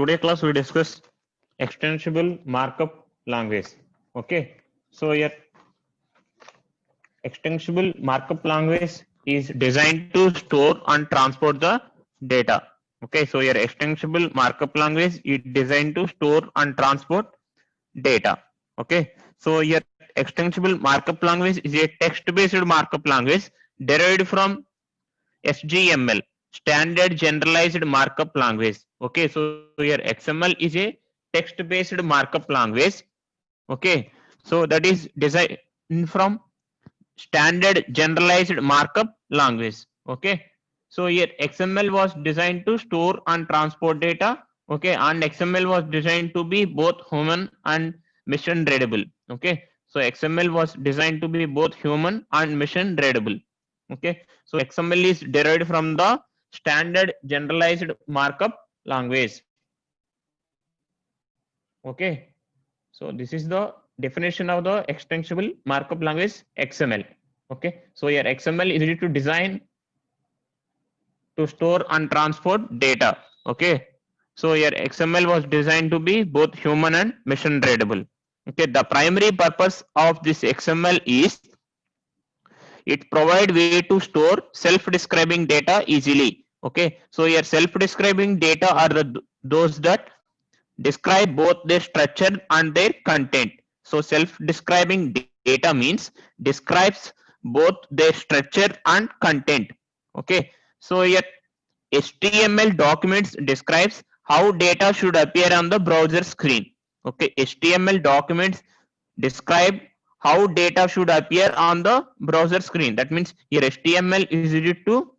Today class we discuss extensible markup language. Okay, so here extensible markup language is designed to store and transport the data. Okay, so your extensible markup language is designed to store and transport data. Okay, so your extensible markup language is a text-based markup language derived from SGML, standard generalized markup language. Okay, so your XML is a text-based markup language. Okay, so that is designed from standard generalized markup language. Okay, so here XML was designed to store and transport data. Okay, and XML was designed to be both human and machine readable. Okay, so XML was designed to be both human and machine readable. Okay, so XML is derived from the standard generalized markup language. Okay, so this is the definition of the extensible markup language XML. Okay, so here XML is used to design to store and transport data. Okay, so here XML was designed to be both human and machine readable. Okay, the primary purpose of this XML is it provide way to store self-describing data easily. Okay, so here self-describing data are those that describe both their structure and their content. So self-describing data means describes both their structure and content. Okay, so here HTML documents describes how data should appear on the browser screen. Okay, HTML documents describe how data should appear on the browser screen. That means here HTML is used to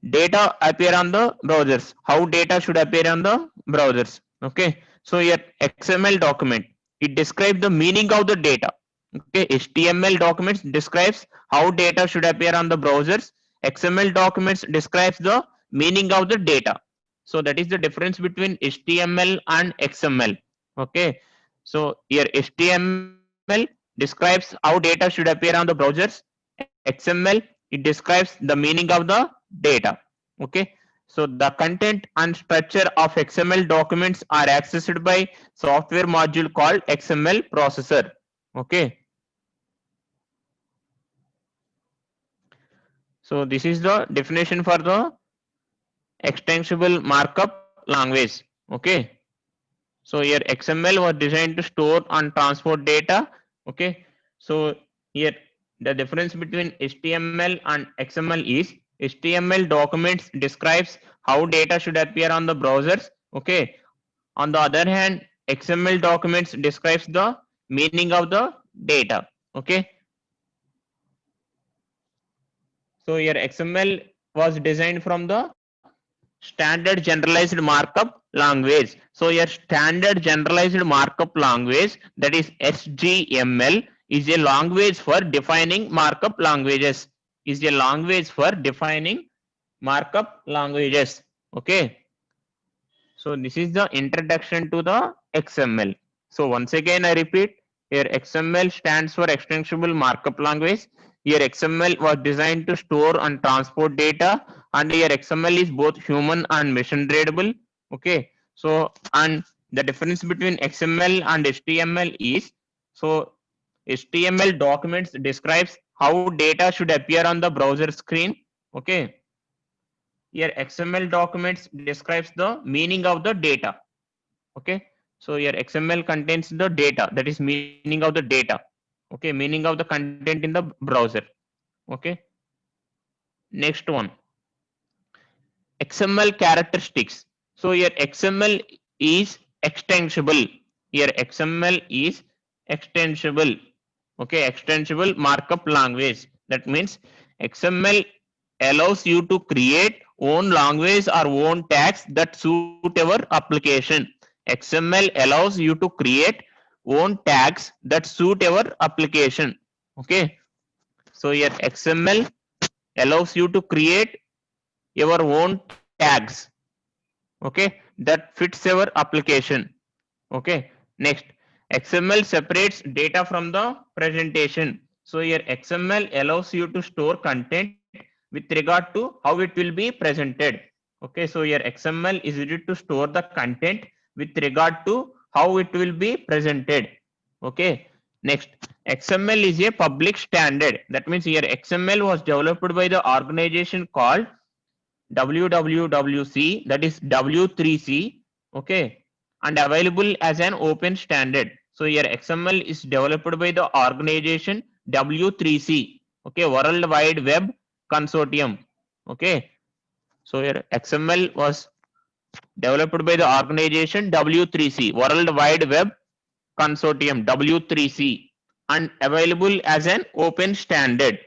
data appear on the browsers, how data should appear on the browsers. Okay, so here XML document, it describes the meaning of the data. Okay, HTML documents describes how data should appear on the browsers. XML documents describes the meaning of the data. So that is the difference between HTML and XML. Okay, so here HTML describes how data should appear on the browsers. XML, it describes the meaning of the data. Okay, so the content and structure of XML documents are accessed by software module called XML processor. Okay, so this is the definition for the extensible markup language. Okay, so here XML was designed to store and transport data. Okay, so here the difference between HTML and XML is HTML documents describes how data should appear on the browsers. Okay, on the other hand XML documents describes the meaning of the data. Okay, so here XML was designed from the standard generalized markup language. So your standard generalized markup language, that is SGML, is a language for defining markup languages. Is a language for defining markup languages. Okay. So this is the introduction to the XML. So once again I repeat, here XML stands for extensible markup language. Here XML was designed to store and transport data, and here XML is both human and machine readable. Okay, so and the difference between XML and HTML is, so HTML documents describes how data should appear on the browser screen. Okay, here XML documents describes the meaning of the data. Okay, so here XML contains the data, that is meaning of the data. Okay, meaning of the content in the browser. Okay, next one, XML characteristics. So here XML is extensible. Here XML is extensible. Okay, extensible markup language. That means XML allows you to create own language or own tags that suit your application. XML allows you to create own tags that suit your application. Okay, so here XML allows you to create your own tags. Okay, that fits your application. Okay, next, XML separates data from the presentation. So here XML allows you to store content with regard to how it will be presented. Okay, so your XML is used to store the content with regard to how it will be presented. Okay, next, XML is a public standard. That means here XML was developed by the organization called WWWC, that is W3C. Okay, and available as an open standard. So here XML is developed by the organization W3C. Okay, World Wide Web Consortium. Okay, so here XML was developed by the organization W3C, World Wide Web Consortium, W3C, and available as an open standard.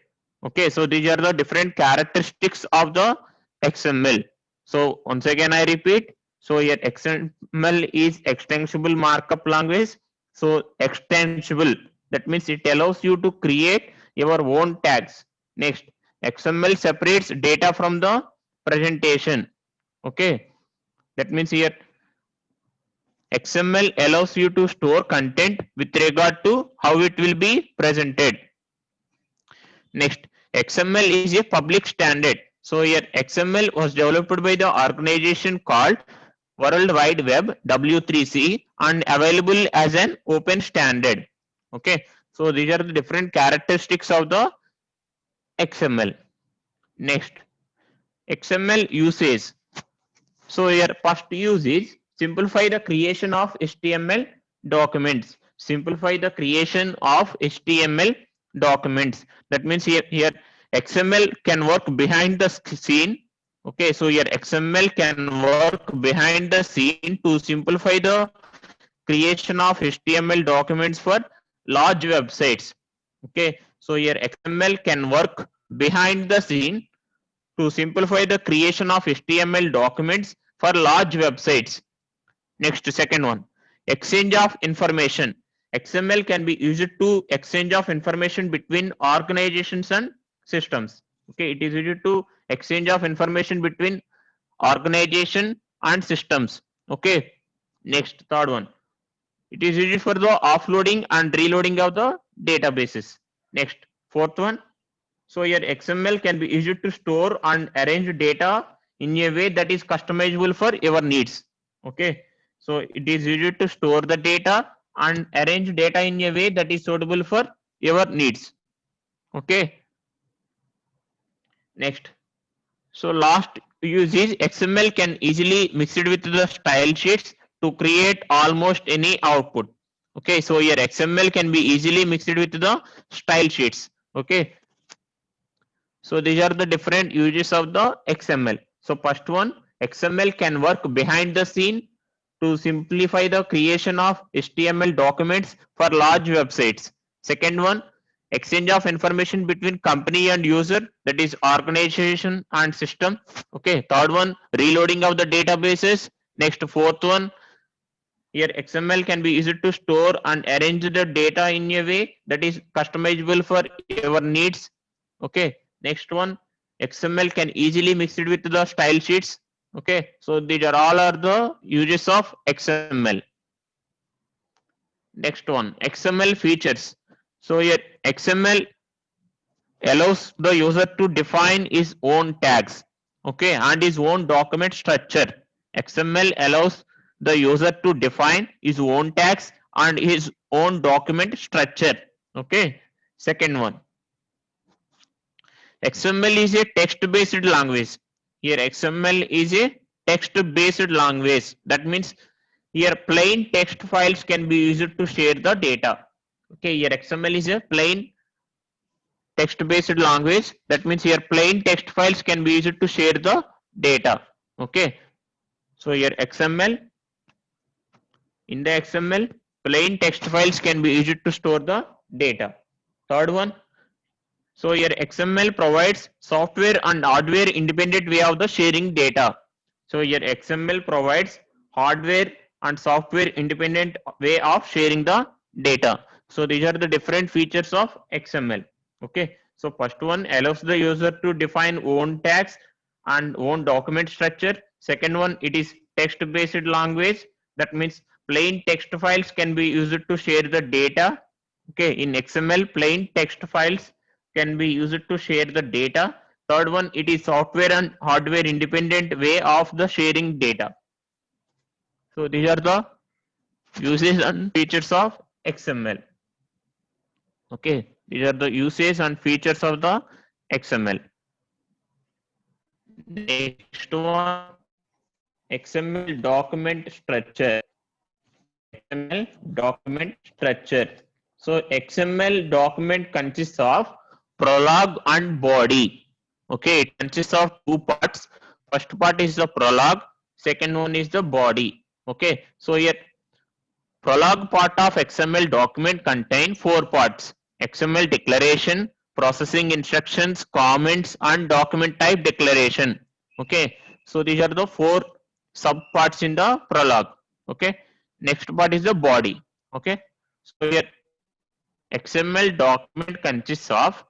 Okay, so these are the different characteristics of the XML. So once again I repeat, so here XML is extensible markup language. So extensible, that means it allows you to create your own tags. Next, XML separates data from the presentation. Okay, that means here XML allows you to store content with regard to how it will be presented. Next, XML is a public standard. So here XML was developed by the organization called World Wide Web, W3C, and available as an open standard. Okay, so these are the different characteristics of the XML. Next, XML usage. So here first use is simplify the creation of HTML documents. Simplify the creation of HTML documents. That means here XML can work behind the scene. Okay, so here XML can work behind the scene to simplify the creation of HTML documents for large websites. Okay, so here XML can work behind the scene to simplify the creation of HTML documents for large websites. Next, second one, exchange of information. XML can be used to exchange of information between organizations and systems. Okay, it is used to exchange of information between organization and systems. Okay, next, third one, it is used for the offloading and reloading of the databases. Next, fourth one, so here XML can be used to store and arrange data in a way that is customizable for your needs. Okay, so it is used to store the data and arrange data in a way that is suitable for your needs. Okay, next, so last use is XML can easily mix it with the style sheets to create almost any output. Okay, so here XML can be easily mixed with the style sheets. Okay, so these are the different uses of the XML. So first one, XML can work behind the scene to simplify the creation of HTML documents for large websites. Second one, exchange of information between company and user, that is organization and system. Okay, third one, reloading of the databases. Next, fourth one, here XML can be used to store and arrange the data in a way that is customizable for your needs. Okay, next one, XML can easily mix it with the style sheets. Okay, so these are all are the uses of XML. Next one, XML features. So here XML allows the user to define his own tags, okay, and his own document structure. XML allows the user to define his own tags and his own document structure. Okay, second one, XML is a text-based language. Here XML is a text-based language. That means here plain text files can be used to share the data. Okay, here XML is a plain text-based language. That means here plain text files can be used to share the data. Okay, so here XML, in the XML, plain text files can be used to store the data. Third one, so here XML provides software and hardware independent way of the sharing data. So here XML provides hardware and software independent way of sharing the data. So these are the different features of XML. Okay, so first one allows the user to define own tags and own document structure. Second one, it is text based language. That means plain text files can be used to share the data. Okay, in XML plain text files can be used to share the data. Third one, it is software and hardware independent way of the sharing data. So these are the uses and features of XML. Okay, these are the uses and features of the XML. Next one, XML document structure. XML document structure. So XML document consists of prologue and body. Okay, it consists of two parts. First part is the prologue, second one is the body. Okay, so here prologue part of XML document contain four parts: XML declaration, processing instructions, comments, and document type declaration. Okay, so these are the four subparts in the prologue. Okay, next part is the body. Okay, so here XML document consists of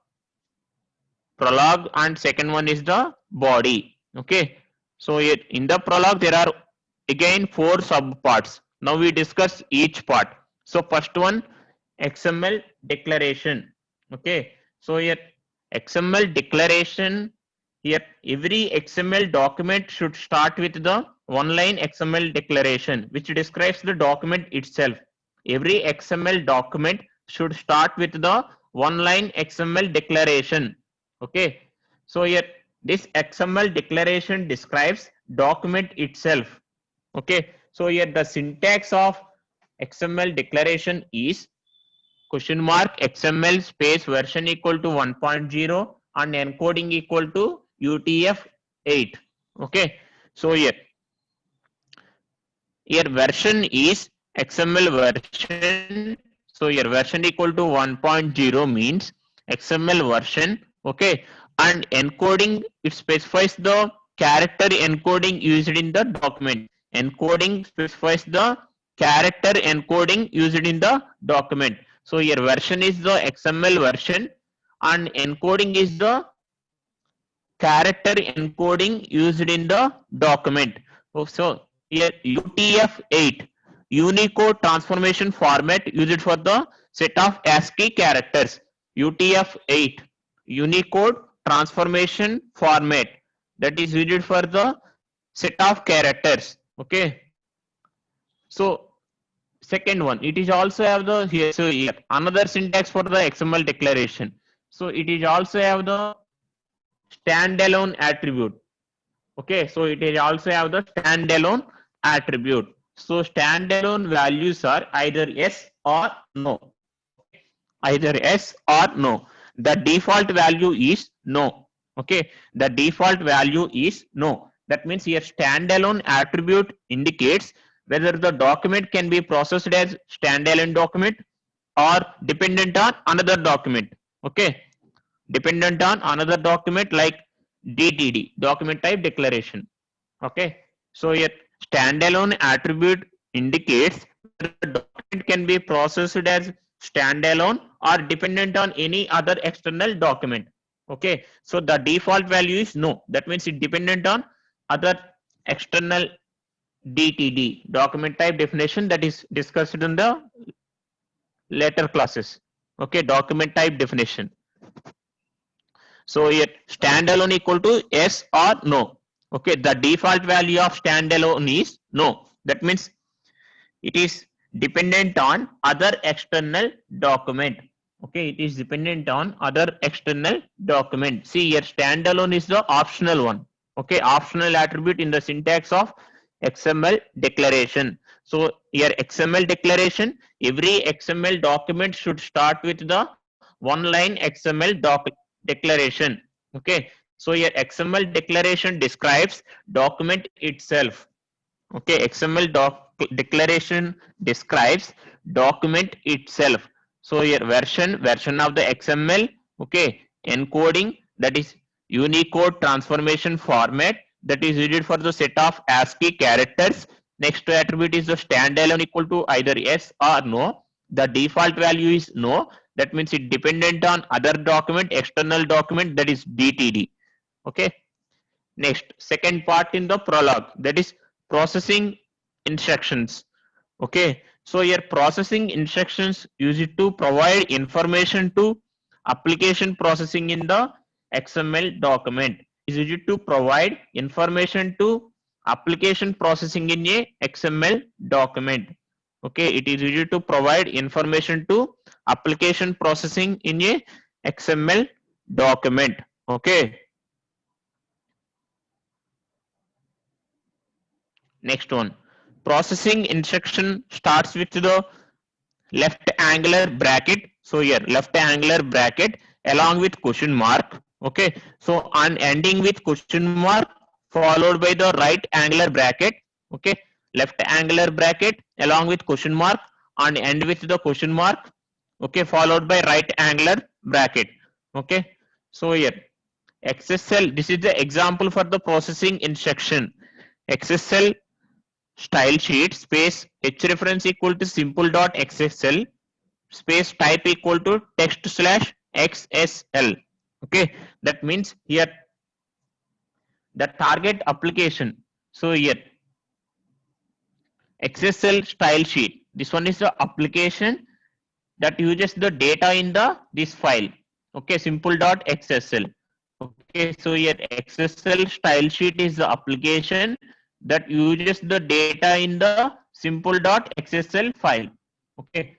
prologue and second one is the body. Okay, so here in the prologue there are again four subparts. Now we discuss each part. So first one, XML declaration. Okay, so here XML declaration, here every XML document should start with the one line XML declaration which describes the document itself. Every XML document should start with the one line XML declaration. Okay, so here this XML declaration describes document itself. Okay, so here the syntax of XML declaration is question mark XML space version equal to 1.0 and encoding equal to UTF-8. Okay, so here version is XML version. So here version equal to 1.0 means XML version. Okay, and encoding, it specifies the character encoding used in the document. Encoding specifies the character encoding used in the document. So here version is the XML version and encoding is the character encoding used in the document. So here UTF-8, Unicode transformation format used for the set of ASCII characters. UTF-8, Unicode transformation format, that is used for the set of characters. Okay, so second one, it is also have the here. So here another syntax for the XML declaration. So it is also have the standalone attribute. Okay, so it is also have the standalone attribute. So standalone values are either yes or no. Either yes or no. The default value is no. Okay, the default value is no. That means here standalone attribute indicates whether the document can be processed as standalone document or dependent on another document. Okay, dependent on another document like DTD, document type declaration. Okay, so here standalone attribute indicates the document can be processed as standalone or dependent on any other external document. Okay, so the default value is no. That means it dependent on other external DTD, document type definition, that is discussed in the later classes. Okay, document type definition. So here standalone equal to yes or no. Okay, the default value of standalone is no. That means it is dependent on other external document. Okay, it is dependent on other external document. See here standalone is the optional one. Okay, optional attribute in the syntax of XML declaration. So here XML declaration, every XML document should start with the one line XML declaration. Okay, so here XML declaration describes document itself. Okay, XML declaration describes document itself. So here version of the XML. Okay, encoding, that is Unicode transformation format, that is used for the set of ASCII characters. Next attribute is the standalone equal to either yes or no. The default value is no. That means it dependent on other document, external document, that is DTD. Okay, next second part in the prologue, that is processing instructions. Okay, so here processing instructions use it to provide information to application processing in the XML document is used to provide information to application processing in a XML document. Okay, it is used to provide information to application processing in a XML document. Okay. Next one, processing instruction starts with the left angular bracket. So here left angular bracket along with question mark. Okay, so on ending with question mark followed by the right angular bracket. Okay, left angular bracket along with question mark and end with the question mark. Okay, followed by right angular bracket. Okay, so here XSL, this is the example for the processing instruction. XSL style sheet space h reference equal to simple dot XSL space type equal to text slash XSL. Okay, that means here the target application. So here XSL style sheet. This one is the application that uses the data in the this file. Okay, simple dot XSL. Okay, so here XSL style sheet is the application that uses the data in the simple dot XSL file. Okay.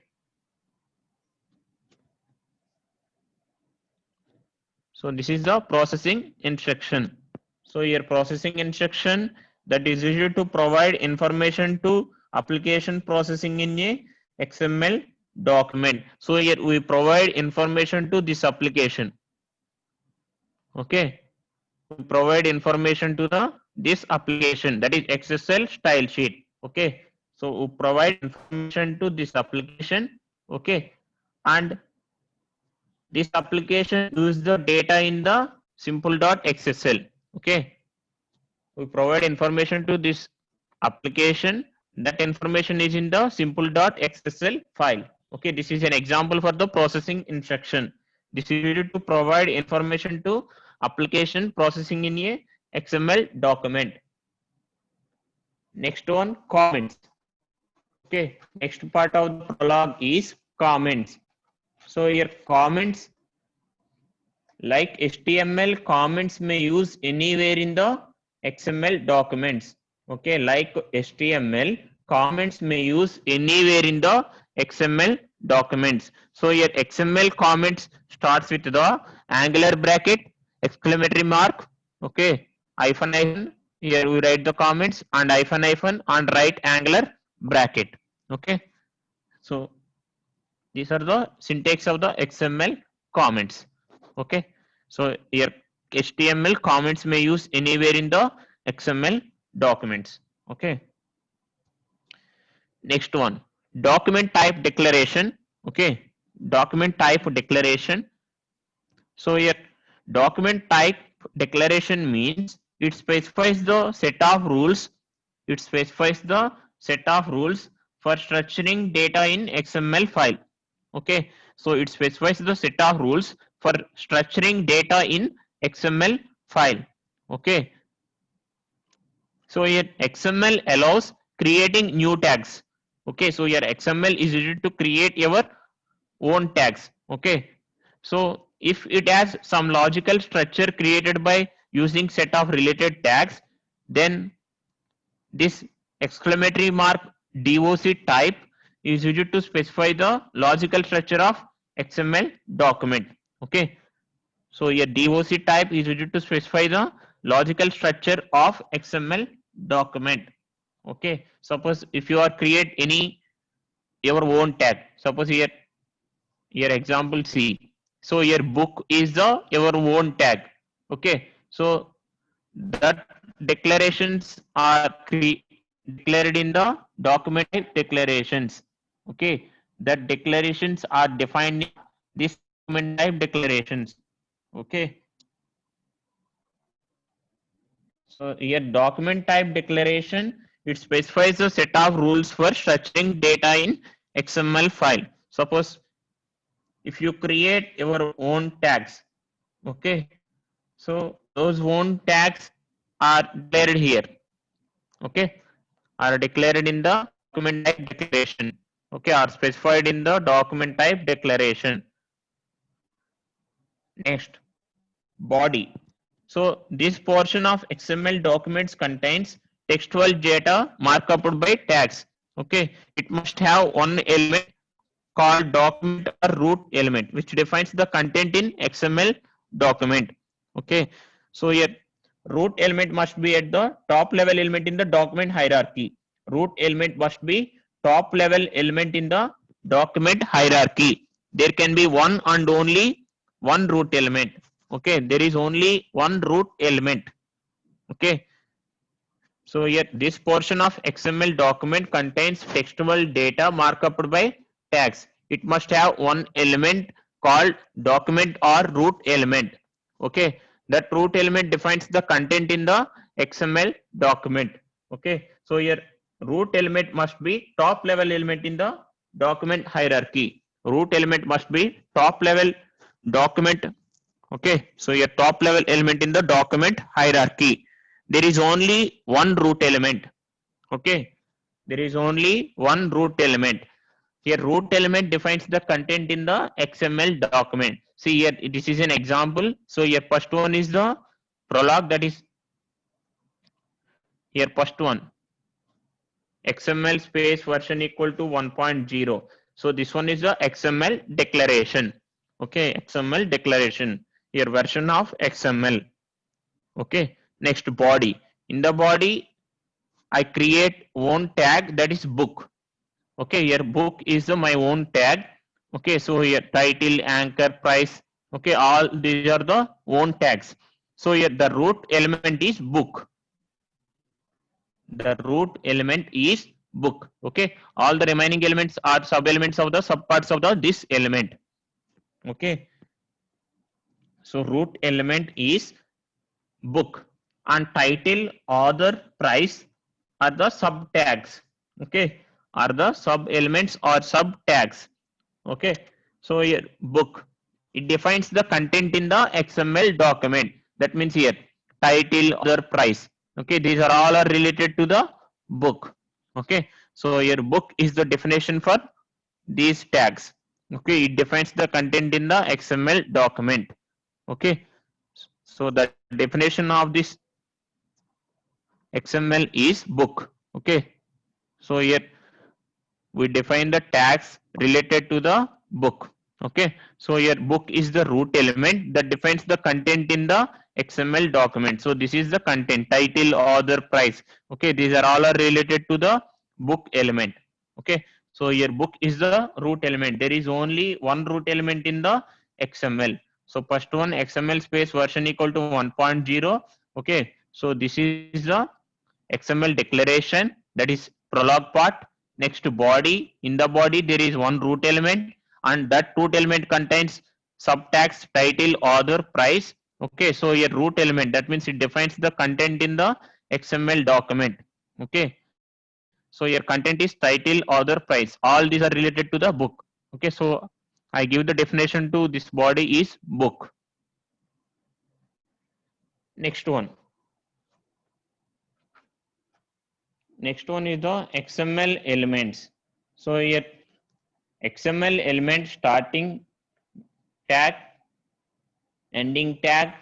So this is the processing instruction. So here processing instruction that is used to provide information to application processing in a XML document. So here we provide information to this application. Okay, we provide information to the this application, that is XSL style sheet. Okay, so we provide information to this application. Okay, and this application use the data in the simple.xsl. Okay, we provide information to this application. That information is in the simple.xsl file. Okay, this is an example for the processing instruction. This is needed to provide information to application processing in a XML document. Next one, comments. Okay, next part of the prologue is comments. So here comments, like HTML, comments may use anywhere in the XML documents. Okay, like HTML, comments may use anywhere in the XML documents. So here XML comments starts with the angular bracket, exclamatory mark, okay, hyphen hyphen. Here we write the comments and hyphen hyphen and right angular bracket. Okay, so these are the syntax of the XML comments. Okay, so here HTML comments may use anywhere in the XML documents. Okay, next one, document type declaration. Okay, document type declaration. So here document type declaration means it specifies the set of rules. It specifies the set of rules for structuring data in XML file. Okay, so it specifies the set of rules for structuring data in XML file. Okay, so here XML allows creating new tags. Okay, so here XML is used to create your own tags. Okay, so if it has some logical structure created by using set of related tags, then this exclamatory mark DOC type is used to specify the logical structure of XML document. Okay, so here DOC type is used to specify the logical structure of XML document. Okay, suppose if you are create any your own tag, suppose here example C. So your book is the your own tag. Okay, so that declarations are declared in the document type declarations. Okay, that declarations are defined in this document type declarations. Okay, so here document type declaration, it specifies a set of rules for structuring data in XML file. Suppose if you create your own tags, okay, so those own tags are declared here. Okay, are declared in the document type declaration. Okay, are specified in the document type declaration. Next, body. So this portion of XML documents contains textual data markup by tags. Okay, it must have one element called document or root element, which defines the content in XML document. Okay, so here root element must be at the top level element in the document hierarchy. Root element must be top level element in the document hierarchy. There can be one and only one root element. Okay, there is only one root element. Okay, so here this portion of XML document contains textual data markup by tags. It must have one element called document or root element. Okay, that root element defines the content in the XML document. Okay, so here root element must be top level element in the document hierarchy. Root element must be top level document. Okay, so your top level element in the document hierarchy. There is only one root element. Okay, there is only one root element. Here root element defines the content in the XML document. See here, this is an example. So here first one is the prologue, that is here first one, XML space version equal to 1.0. So this one is the XML declaration. Okay, XML declaration. Here version of XML. Okay, next body. In the body, I create own tag, that is book. Okay, here book is my own tag. Okay, so here title, anchor, price. Okay, all these are the own tags. So here the root element is book. The root element is book. Okay, all the remaining elements are sub elements of the subparts of the this element. Okay, so root element is book, and title, author, price are the sub tags. Okay, are the sub elements or sub tags. Okay, so here book, it defines the content in the XML document. That means here title, author, price. Okay, these are all are related to the book. Okay, so here book is the definition for these tags. Okay, it defines the content in the XML document. Okay, so the definition of this XML is book. Okay, so here we define the tags related to the book. Okay, so here book is the root element that defines the content in the XML document. So this is the content, title, author, price. Okay, these are all are related to the book element. Okay, so here book is the root element. There is only one root element in the XML. So first one, XML space version equal to 1.0. Okay, so this is the XML declaration, that is prologue part. Next to body, in the body there is one root element, and that root element contains subtags, title, author, price. Okay, so here root element, that means it defines the content in the XML document. Okay, so your content is title, author, price, all these are related to the book. Okay, so I give the definition to this body is book. Next one is the XML elements. So here XML element starting tag, ending tag,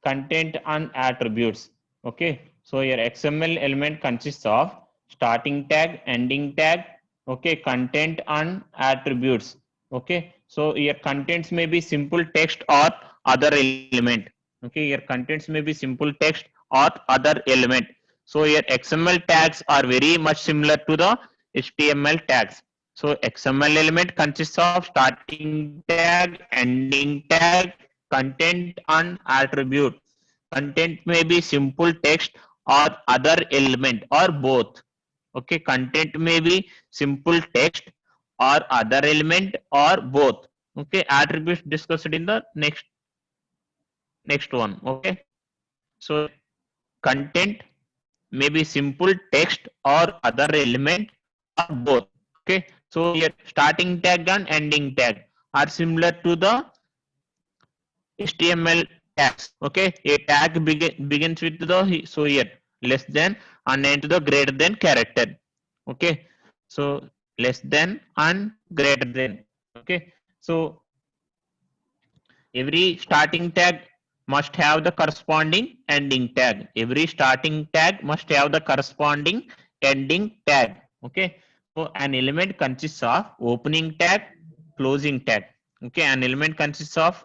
content and attributes. Okay, so here XML element consists of starting tag, ending tag, okay, content and attributes. Okay, so here contents may be simple text or other element. Okay, here contents may be simple text or other element. So here XML tags are very much similar to the HTML tags. So XML element consists of starting tag, ending tag, content and attribute. Content may be simple text or other element or both. Okay, content may be simple text or other element or both. Okay, attributes discussed in the next one. Okay, so content may be simple text or other element or both. Okay, so here starting tag and ending tag are similar to the HTML tags. Okay, a tag begins with the, so here less than and end to the greater than character. Okay, so less than and greater than. Okay, so every starting tag must have the corresponding ending tag. Every starting tag must have the corresponding ending tag. Okay. So an element consists of opening tag, closing tag. Okay. An element consists of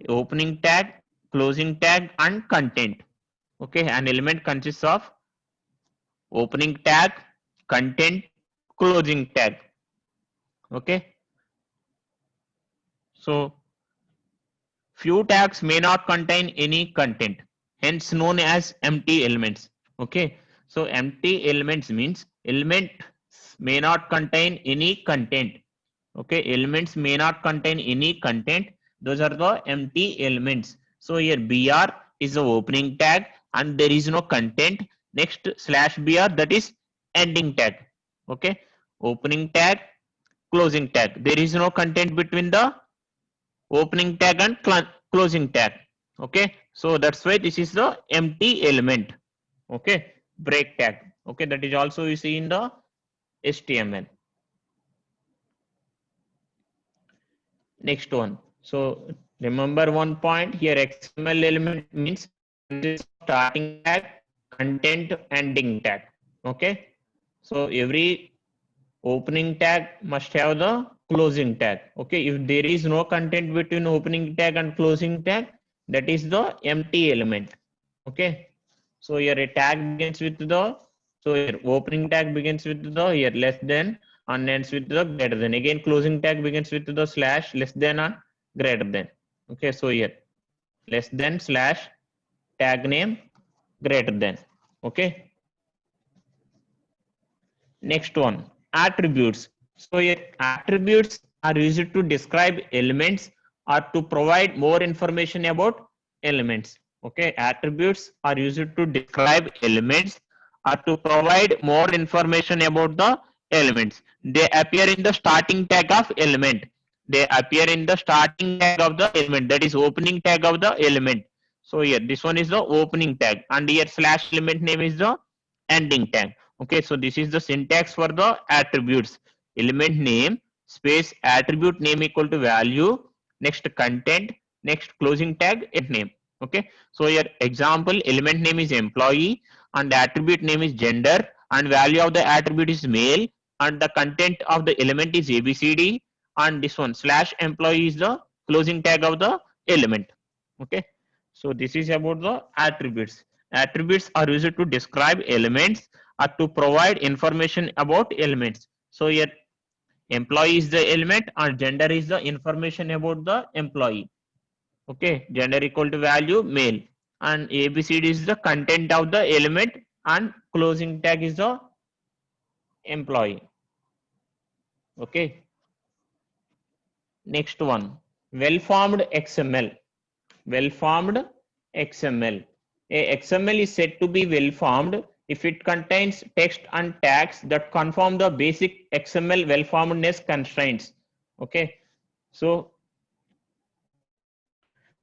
opening tag, closing tag, and content. Okay. An element consists of opening tag, content, closing tag. Okay. So few tags may not contain any content, hence known as empty elements. Okay. So empty elements means element may not contain any content. Okay. Elements may not contain any content. Those are the empty elements. So here br is the opening tag and there is no content. Next slash br, that is ending tag. Okay. Opening tag, closing tag. There is no content between the opening tag and closing tag. Okay. So that's why this is the empty element. Okay. Break tag. Okay. That is also you see in the HTML. Next one. So remember one point here, XML element means starting tag, content, ending tag. Okay. So every opening tag must have the closing tag. Okay. If there is no content between opening tag and closing tag, that is the empty element. Okay. So here a tag begins with the, so here opening tag begins with the here less than and ends with the greater than. Again closing tag begins with the slash less than and greater than. Okay. So here less than slash tag name greater than. Okay. Next one, attributes. So here attributes are used to describe elements or to provide more information about elements. Okay, attributes are used to describe elements or to provide more information about the elements. They appear in the starting tag of element. They appear in the starting tag of the element, that is opening tag of the element. So here this one is the opening tag and here slash element name is the ending tag. Okay, so this is the syntax for the attributes. Element name space attribute name equal to value, next content, next closing tag name. Okay, so your example element name is employee and the attribute name is gender and value of the attribute is male and the content of the element is abcd and this one slash employee is the closing tag of the element. Okay, so this is about the attributes. Attributes are used to describe elements or to provide information about elements. So here employee is the element and gender is the information about the employee. Okay, gender equal to value male and abcd is the content of the element and closing tag is the employee. Okay, next one, well formed XML. Well formed XML. A XML is said to be well formed if it contains text and tags that conform the basic XML well formedness constraints. Okay, so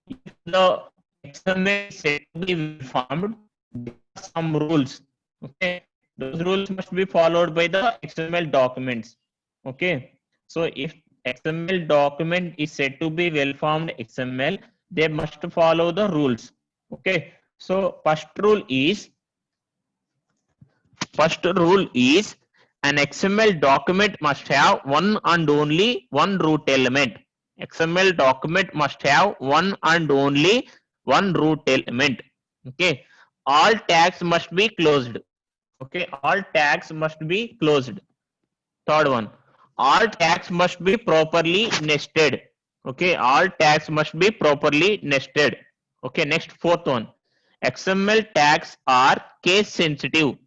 if the XML is said to be well formed, there are some rules. Okay, those rules must be followed by the XML documents. Okay, so if XML document is said to be well formed XML, they must follow the rules. Okay, so first rule is an XML document must have one and only one root element. XML document must have one and only one root element. Okay, all tags must be closed. Okay, all tags must be closed. Third one, all tags must be properly nested. Okay, all tags must be properly nested. Okay, next fourth one, XML tags are case sensitive.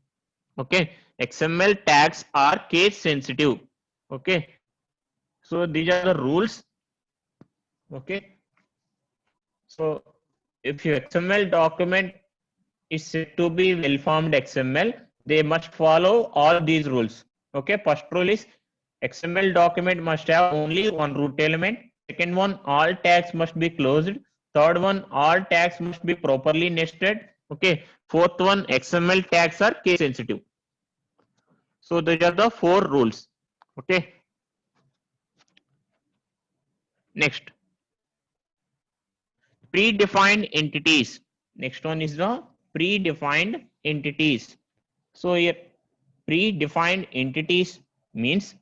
Okay, XML tags are case sensitive. Okay, so these are the rules. Okay, so if your XML document is said to be well formed XML, they must follow all these rules. Okay, first rule is XML document must have only one root element. Second one, all tags must be closed. Third one, all tags must be properly nested. Okay, fourth one, XML tags are case sensitive. So these are the four rules. Okay, next, predefined entities. Next one is the predefined entities. So here predefined entities means,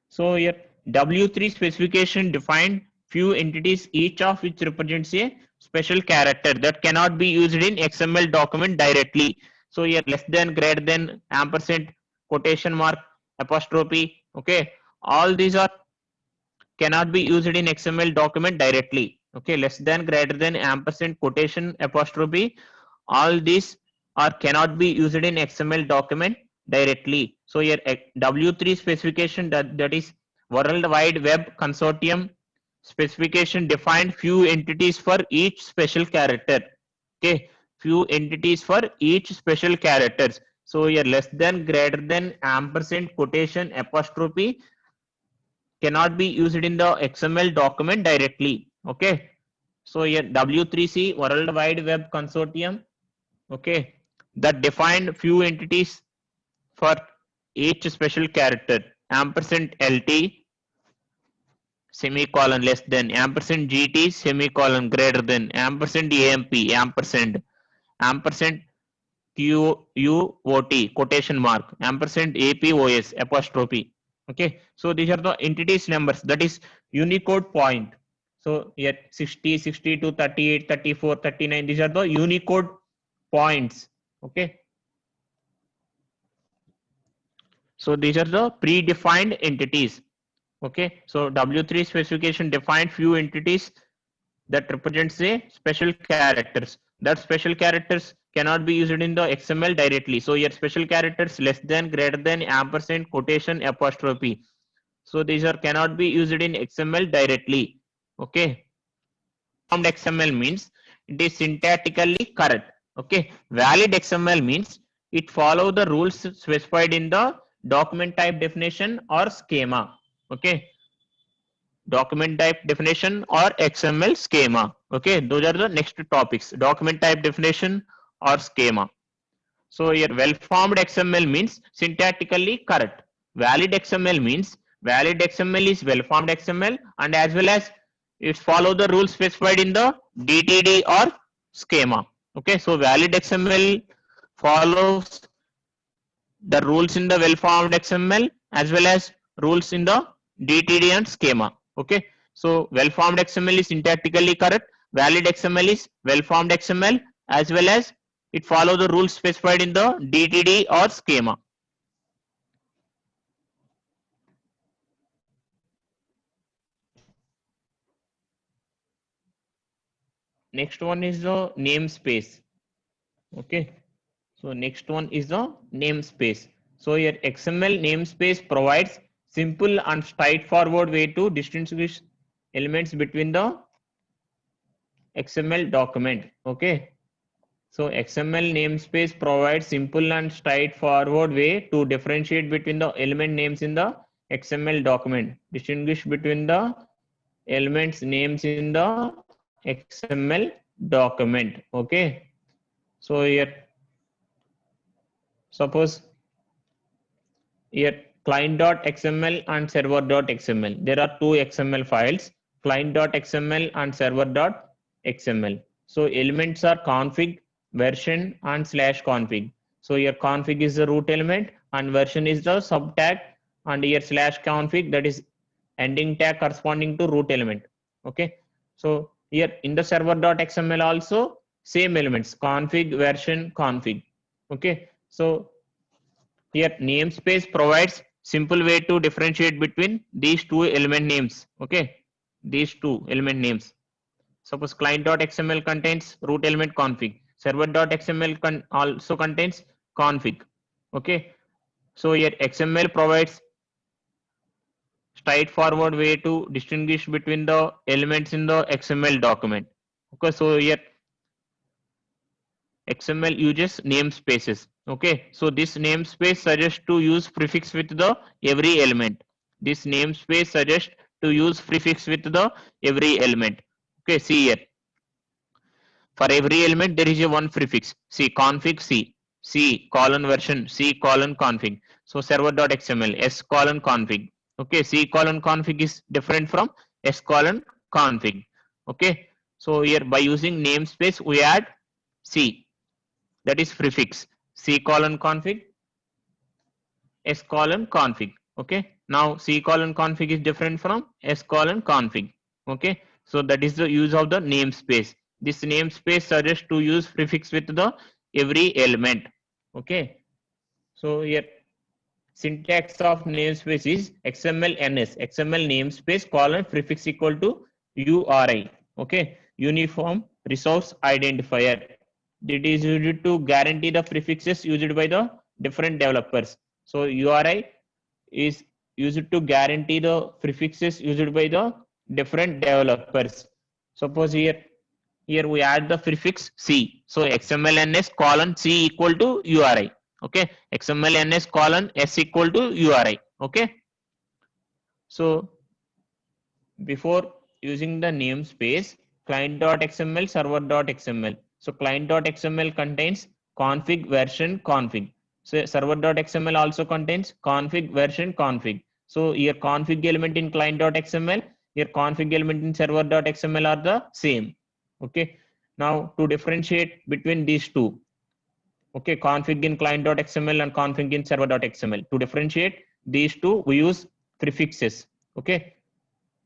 so here W3 specification defined few entities, each of which represents a special character that cannot be used in XML document directly. So here less than, greater than, ampersand, quotation mark, apostrophe. Okay, all these are cannot be used in XML document directly. Okay, less than, greater than, ampersand, quotation, apostrophe, all these are cannot be used in XML document directly. So here W3 specification, that is World Wide Web Consortium specification, defined few entities for each special character. Okay, few entities for each special characters. So here less than, greater than, ampersand, quotation, apostrophe cannot be used in the XML document directly. Okay, so here W3C, World Wide Web Consortium, okay, that defined few entities for each special character, ampersand LT, semicolon, less than, ampersand GT, semicolon, greater than, ampersand AMP, ampersand, ampersand QUOT, quotation mark, ampersand APOS, apostrophe. Okay, so these are the entities numbers, that is Unicode point. So here 60, 62, 38, 34, 39, these are the Unicode points. Okay, so these are the predefined entities. Okay, so W3 specification defined few entities that represents a special characters. That special characters cannot be used in the XML directly. So here special characters less than, greater than, ampersand, quotation, apostrophe. So these are cannot be used in XML directly. Okay. Formed XML means it is syntactically correct. Okay. Valid XML means it follow the rules specified in the document type definition or schema. Okay. Document type definition or XML schema. Okay, those are the next topics, document type definition or schema. So here well formed XML means syntactically correct. Valid XML means valid XML is well formed XML and as well as it follow the rules specified in the DTD or schema. Okay, so valid XML follows the rules in the well formed XML as well as rules in the DTD and schema. Okay, so well formed XML is syntactically correct, valid XML is well formed XML as well as it follow the rules specified in the DTD or schema. Next one is the namespace. Okay, so next one is the namespace. So your XML namespace provides simple and straightforward way to distinguish elements between the XML document. Okay, so XML namespace provides simple and straightforward way to differentiate between the element names in the XML document. Distinguish between the elements names in the XML document. Okay, so here suppose here client.xml and server.xml. There are two XML files, client.xml and server.xml. So elements are config, version and /config. So your config is the root element and version is the sub tag and your /config, that is ending tag corresponding to root element. Okay, so here in the server.xml also same elements, config, version, config. Okay, so here namespace provides simple way to differentiate between these two element names. Okay, these two element names. Suppose client.xml contains root element config, server.xml also contains config. Okay, so here XML provides straightforward way to distinguish between the elements in the XML document. Okay, so here XML uses namespaces. Okay, so this namespace suggests to use prefix with the every element. This namespace suggests to use prefix with the every element. Okay, see here. For every element there is a one prefix. See config C colon version, C colon config. So server.xml S colon config. Okay, C colon config is different from S colon config. Okay, So here by using namespace we add C, that is prefix, C colon config, S colon config. Okay. Now C colon config is different from S colon config. Okay. So that is the use of the namespace. This namespace suggests to use prefix with the every element. Okay. So here syntax of namespace is XML NS, XML namespace colon prefix equal to URI. Okay. Uniform resource identifier. It is used to guarantee the prefixes used by the different developers. So URI is used to guarantee the prefixes used by the different developers. Suppose here we add the prefix C. So XMLNS colon C equal to URI. Okay. XMLNS colon S equal to URI. Okay. So before using the namespace, client.xml, server.xml. So client.xml contains config version config. So server.xml also contains config version config. So your config element in client.xml, your config element in server.xml are the same. Okay. Now to differentiate between these two, okay, config in client.xml and config in server.xml. To differentiate these two, we use prefixes. Okay.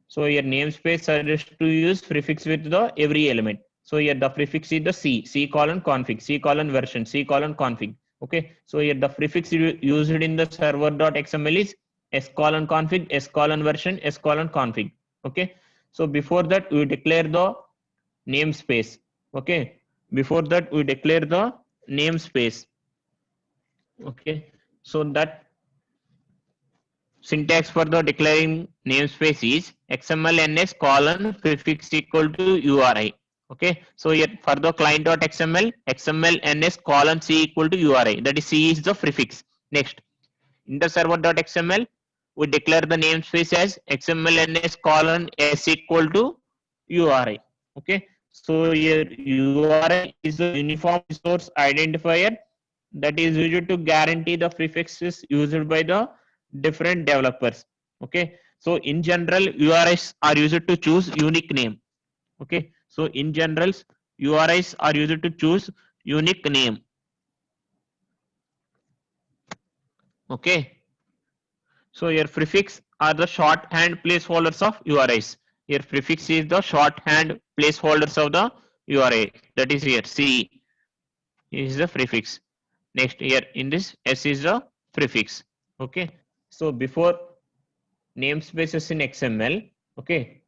So your namespace suggests to use prefix with the every element. So here the prefix is the C colon config, C colon version, C colon config. Okay. So here the prefix used in the server.xml is S colon config, S colon version, S colon config. Okay. So before that we declare the namespace. Okay. Before that we declare the namespace. Okay. So that syntax for the declaring namespace is XMLNS colon prefix equal to URI. Okay. So here for the client.xml, XMLNS colon C equal to URI. That is C is the prefix. Next, in the server.xml, we declare the namespace as XMLNS colon S equal to URI. Okay. So here URI is the uniform resource identifier that is used to guarantee the prefixes used by the different developers. Okay. So in general, URIs are used to choose unique name. Okay. So in general, URIs are used to choose unique name. Okay. So your prefix are the shorthand placeholders of URIs. Your prefix is the shorthand placeholders of the URI. That is here C is the prefix. Next here in this S is the prefix. Okay. So before namespaces in XML, okay,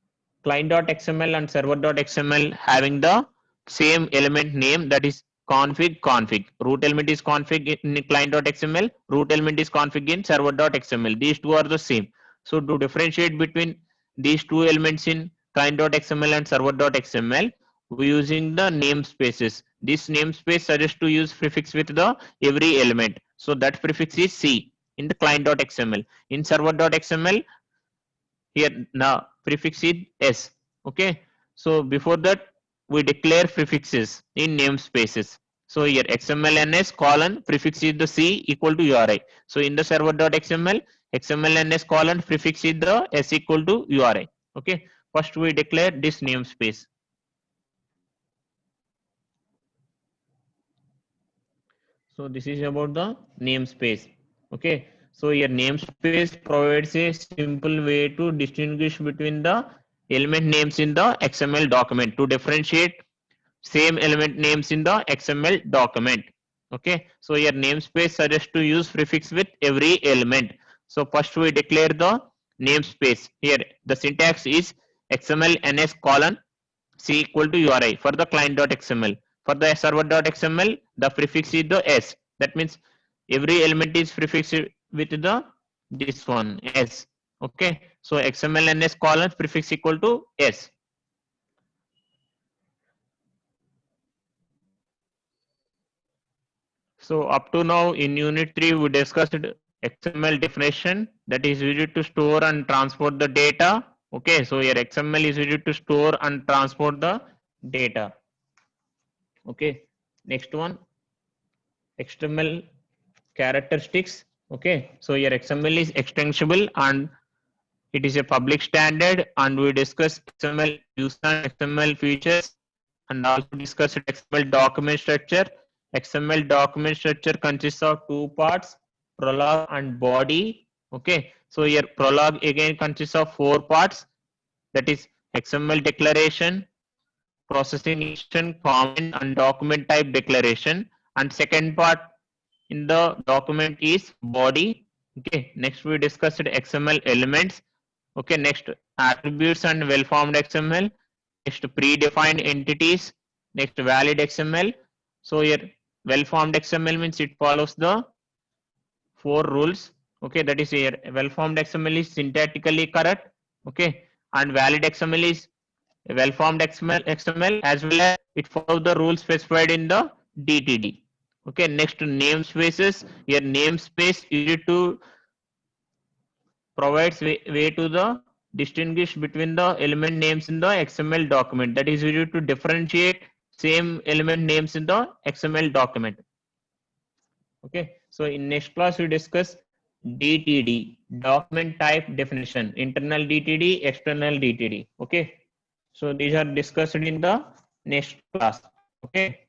client.xml and server.xml having the same element name, that is config. Root element is config in client.xml, root element is config in server.xml. These two are the same. So to differentiate between these two elements in client.xml and server.xml, we using the namespaces. This namespace suggests to use prefix with the every element. So that prefix is C in the client.xml. In server.xml, here now prefix is S. Okay. So before that we declare prefixes in namespaces. So here XMLNS colon prefix is the C equal to URI. So in the server.xml, XMLNS colon prefix is the S equal to URI. Okay. First we declare this namespace. So this is about the namespace. Okay. So your namespace provides a simple way to distinguish between the element names in the XML document to differentiate same element names in the XML document. Okay. So your namespace suggests to use prefix with every element. So first we declare the namespace. Here the syntax is XML NS colon C equal to URI for the client.xml. For the server.xml, the prefix is the S. That means every element is prefixed with the this one S. Okay. So XML NS colon prefix equal to S. So up to now in unit 3 we discussed XML definition, that is used to store and transport the data. Okay. So here XML is used to store and transport the data. Okay. Next one, XML characteristics. Okay. So here XML is extensible and it is a public standard, and we discuss XML use and XML features and also discussed XML document structure. XML document structure consists of two parts, prologue and body. Okay, so here prologue again consists of four parts, that is XML declaration, processing instruction, comment and document type declaration, and second part in the document is body. Okay, next we discussed XML elements. Okay, next attributes and well formed XML, next predefined entities, next valid XML. So here well formed XML means it follows the four rules. Okay, that is here well formed XML is syntactically correct. Okay, and valid XML is a well formed XML as well as it follows the rules specified in the DTD. Okay, next namespaces. Here namespace you need to provides way to the distinguish between the element names in the XML document. That is, you need to differentiate same element names in the XML document. Okay, so in next class we discuss DTD, document type definition, internal DTD, external DTD. Okay, so these are discussed in the next class. Okay.